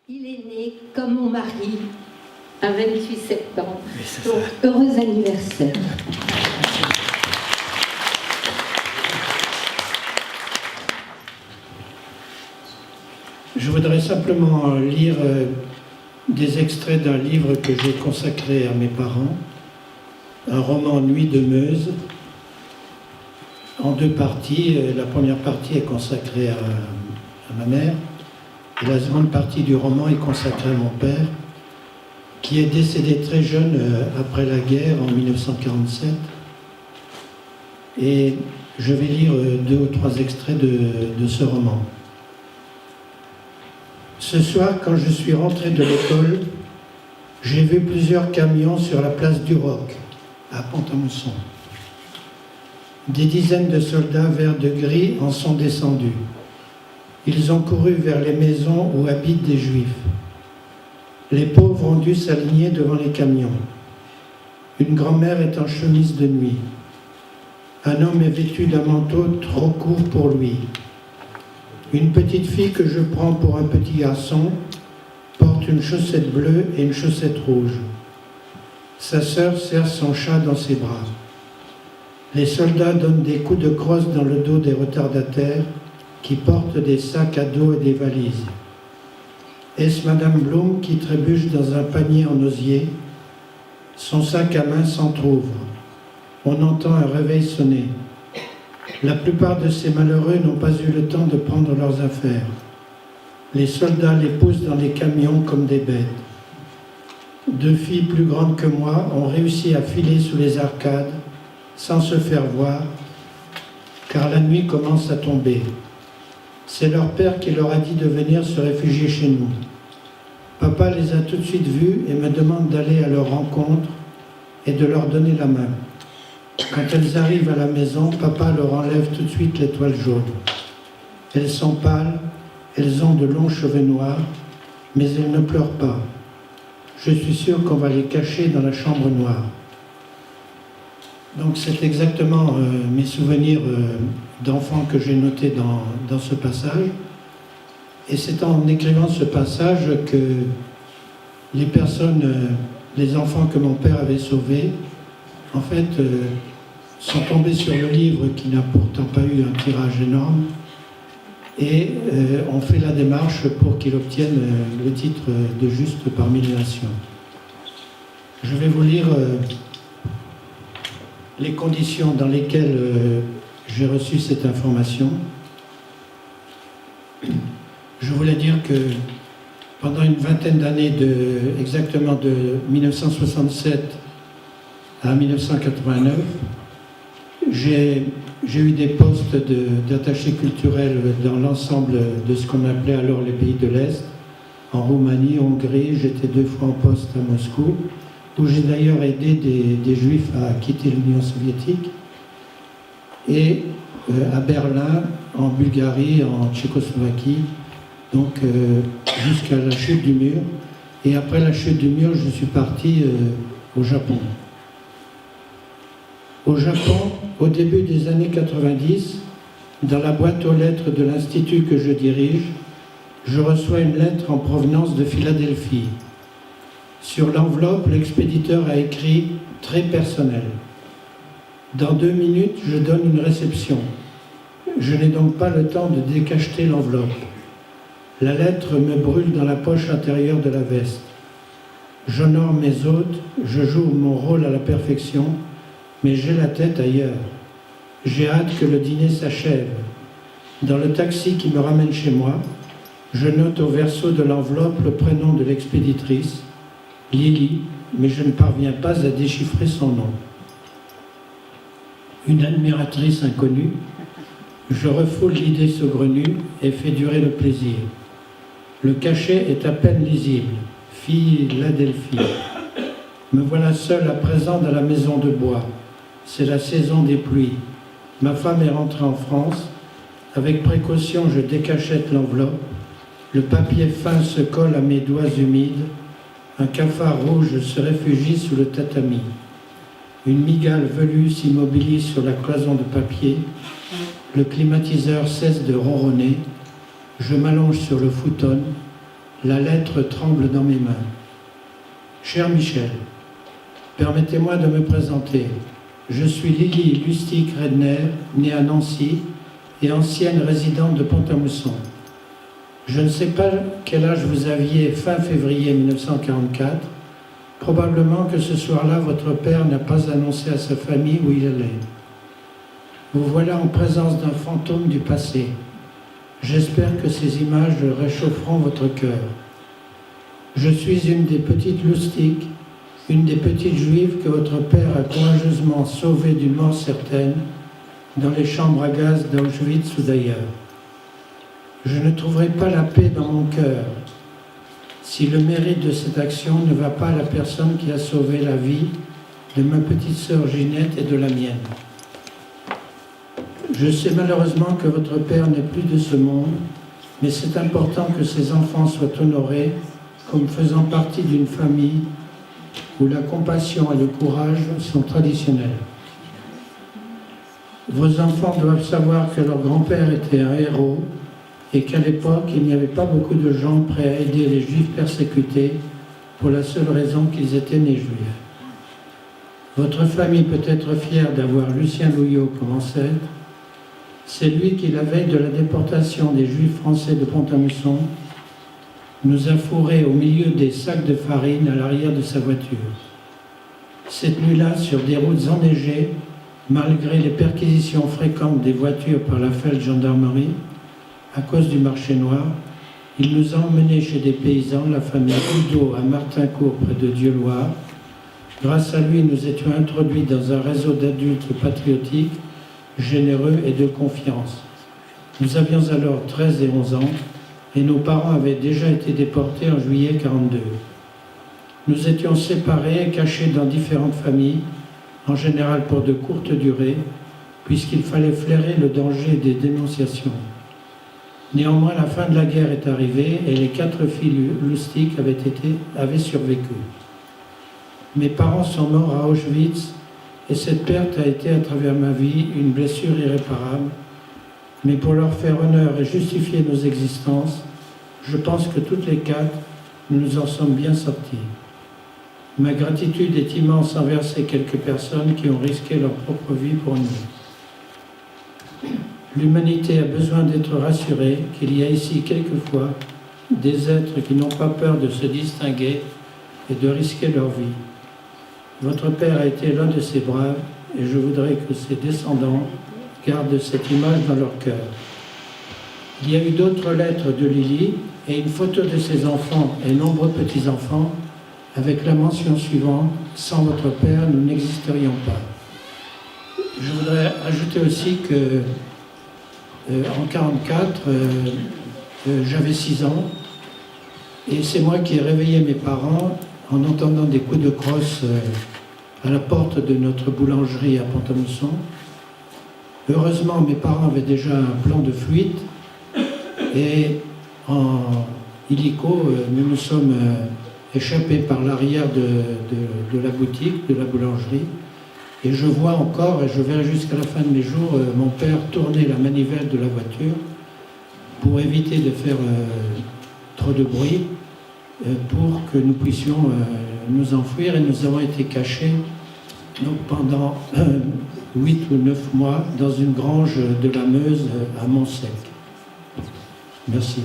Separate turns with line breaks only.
Il est né comme mon mari, un 28 septembre. Donc, heureux anniversaire.
Je voudrais simplement lire des extraits d'un livre que j'ai consacré à mes parents, un roman Nuit de Meuse, en 2 parties. La première partie est consacrée à ma mère, et la seconde partie du roman est consacrée à mon père, qui est décédé très jeune après la guerre en 1947. Et je vais lire 2 ou 3 extraits de ce roman. Ce soir, quand je suis rentré de l'école, j'ai vu plusieurs camions sur la place du Roc, à Pont-à-Mousson. Des dizaines de soldats verts de gris en sont descendus. Ils ont couru vers les maisons où habitent des Juifs. Les pauvres ont dû s'aligner devant les camions. Une grand-mère est en chemise de nuit. Un homme est vêtu d'un manteau trop court pour lui. Une petite fille que je prends pour un petit garçon porte une chaussette bleue et une chaussette rouge. Sa sœur serre son chat dans ses bras. Les soldats donnent des coups de crosse dans le dos des retardataires qui portent des sacs à dos et des valises. Est-ce Madame Blum qui trébuche dans un panier en osier? Son sac à main s'entr'ouvre. On entend un réveil sonner. La plupart de ces malheureux n'ont pas eu le temps de prendre leurs affaires. Les soldats les poussent dans les camions comme des bêtes. 2 filles plus grandes que moi ont réussi à filer sous les arcades sans se faire voir, car la nuit commence à tomber. C'est leur père qui leur a dit de venir se réfugier chez nous. Papa les a tout de suite vues et me demande d'aller à leur rencontre et de leur donner la main. Quand elles arrivent à la maison, papa leur enlève tout de suite l'étoile jaune. Elles sont pâles, elles ont de longs cheveux noirs, mais elles ne pleurent pas. Je suis sûr qu'on va les cacher dans la chambre noire. Donc c'est exactement mes souvenirs d'enfants que j'ai notés dans ce passage. Et c'est en écrivant ce passage que les personnes, les enfants que mon père avait sauvés, en fait, sont tombés sur le livre qui n'a pourtant pas eu un tirage énorme et ont fait la démarche pour qu'il obtienne le titre de Juste parmi les nations. Je vais vous lire les conditions dans lesquelles j'ai reçu cette information. Je voulais dire que pendant une vingtaine d'années, exactement de 1967 à 1989, j'ai eu des postes d'attaché culturel dans l'ensemble de ce qu'on appelait alors les pays de l'Est, en Roumanie, Hongrie. J'étais 2 fois en poste à Moscou, où j'ai d'ailleurs aidé des Juifs à quitter l'Union soviétique, et à Berlin, en Bulgarie, en Tchécoslovaquie, donc jusqu'à la chute du mur. Et après la chute du mur, je suis parti au Japon. Au Japon, au début des années 90, dans la boîte aux lettres de l'institut que je dirige, je reçois une lettre en provenance de Philadelphie. Sur l'enveloppe, l'expéditeur a écrit « Très personnel ». Dans 2 minutes, je donne une réception. Je n'ai donc pas le temps de décacheter l'enveloppe. La lettre me brûle dans la poche intérieure de la veste. J'honore mes hôtes, je joue mon rôle à la perfection, mais j'ai la tête ailleurs. J'ai hâte que le dîner s'achève. Dans le taxi qui me ramène chez moi, je note au verso de l'enveloppe le prénom de l'expéditrice, Lily, mais je ne parviens pas à déchiffrer son nom. Une admiratrice inconnue, je refoule l'idée saugrenue et fais durer le plaisir. Le cachet est à peine lisible. Philadelphie. Me voilà seul à présent dans la maison de bois. C'est la saison des pluies. Ma femme est rentrée en France. Avec précaution, je décachette l'enveloppe. Le papier fin se colle à mes doigts humides. Un cafard rouge se réfugie sous le tatami. Une migale velue s'immobilise sur la cloison de papier. Le climatiseur cesse de ronronner. Je m'allonge sur le futon. La lettre tremble dans mes mains. Cher Michel, permettez-moi de me présenter. Je suis Lily Lustig-Redner, née à Nancy et ancienne résidente de Pont-à-Mousson. Je ne sais pas quel âge vous aviez fin février 1944. Probablement que ce soir-là, votre père n'a pas annoncé à sa famille où il allait. Vous voilà en présence d'un fantôme du passé. J'espère que ces images réchaufferont votre cœur. Je suis une des petites Lustig, une des petites juives que votre père a courageusement sauvées d'une mort certaine dans les chambres à gaz d'Auschwitz ou d'ailleurs. Je ne trouverai pas la paix dans mon cœur si le mérite de cette action ne va pas à la personne qui a sauvé la vie de ma petite sœur Ginette et de la mienne. Je sais malheureusement que votre père n'est plus de ce monde, mais c'est important que ses enfants soient honorés comme faisant partie d'une famille où la compassion et le courage sont traditionnels. Vos enfants doivent savoir que leur grand-père était un héros et qu'à l'époque, il n'y avait pas beaucoup de gens prêts à aider les Juifs persécutés pour la seule raison qu'ils étaient nés Juifs. Votre famille peut être fière d'avoir Lucien Louillot comme ancêtre. C'est lui qui, la veille de la déportation des Juifs français de Pont-à-Mousson, nous a fourrés au milieu des sacs de farine à l'arrière de sa voiture. Cette nuit-là, sur des routes enneigées, malgré les perquisitions fréquentes des voitures par la Feldgendarmerie, à cause du marché noir, il nous a emmenés chez des paysans, la famille Oudot à Martincourt, près de Dieuloir. Grâce à lui, nous étions introduits dans un réseau d'adultes patriotiques, généreux et de confiance. Nous avions alors 13 et 11 ans, et nos parents avaient déjà été déportés en juillet 1942. Nous étions séparés et cachés dans différentes familles, en général pour de courtes durées, puisqu'il fallait flairer le danger des dénonciations. Néanmoins, la fin de la guerre est arrivée et les 4 filles Lustig avaient survécu. Mes parents sont morts à Auschwitz et cette perte a été à travers ma vie une blessure irréparable. Mais pour leur faire honneur et justifier nos existences, je pense que toutes les 4, nous nous en sommes bien sortis. Ma gratitude est immense envers ces quelques personnes qui ont risqué leur propre vie pour nous. L'humanité a besoin d'être rassurée qu'il y a ici quelquefois des êtres qui n'ont pas peur de se distinguer et de risquer leur vie. Votre père a été l'un de ces braves et je voudrais que ses descendants gardent cette image dans leur cœur. Il y a eu d'autres lettres de Lily et une photo de ses enfants et nombreux petits-enfants avec la mention suivante « Sans votre père, nous n'existerions pas ». Je voudrais ajouter aussi que en 1944, j'avais 6 ans et c'est moi qui ai réveillé mes parents en entendant des coups de crosse à la porte de notre boulangerie à Pont-à-Mousson. Heureusement, mes parents avaient déjà un plan de fuite et en illico, nous nous sommes échappés par l'arrière de la boutique, de la boulangerie. Et je vois encore, et je verrai jusqu'à la fin de mes jours, mon père tourner la manivelle de la voiture pour éviter de faire trop de bruit, pour que nous puissions nous enfuir. Et nous avons été cachés donc, pendant 8 ou 9 mois dans une grange de la Meuse à Montsec. Merci.